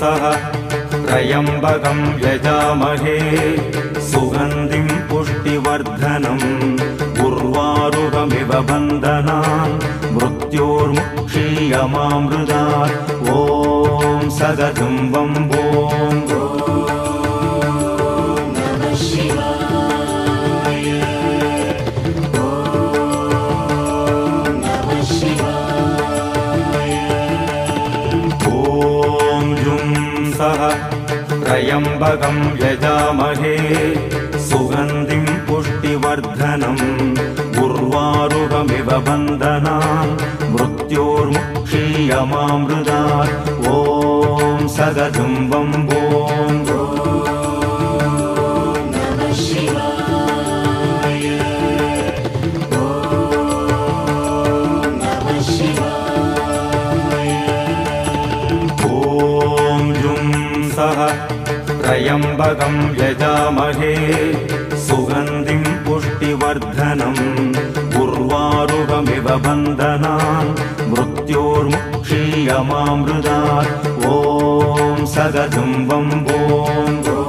सह त्र्यम्बकं यजामहे सुगन्धिं पुष्टिवर्धनम् उर्वारुकमिव बन्धनान् मृत्योर्मुक्षीयमामृतात् ॐ सदतं वम्बों त्र्यम्बकं यजामहे सुगन्धिं पुष्टिवर्धनम् उर्वारुकमिव बन्धनान् मृत्योर्मुक्षीयमामृतात् ॐ सदतं वम्बों त्र्यम्बकं यजामहे सुगन्धिं पुष्टिवर्धनम् उर्वारुकमिव बन्धनान् मृत्योर्मुक्षीयमामृतात् ॐ सदतं वम्बों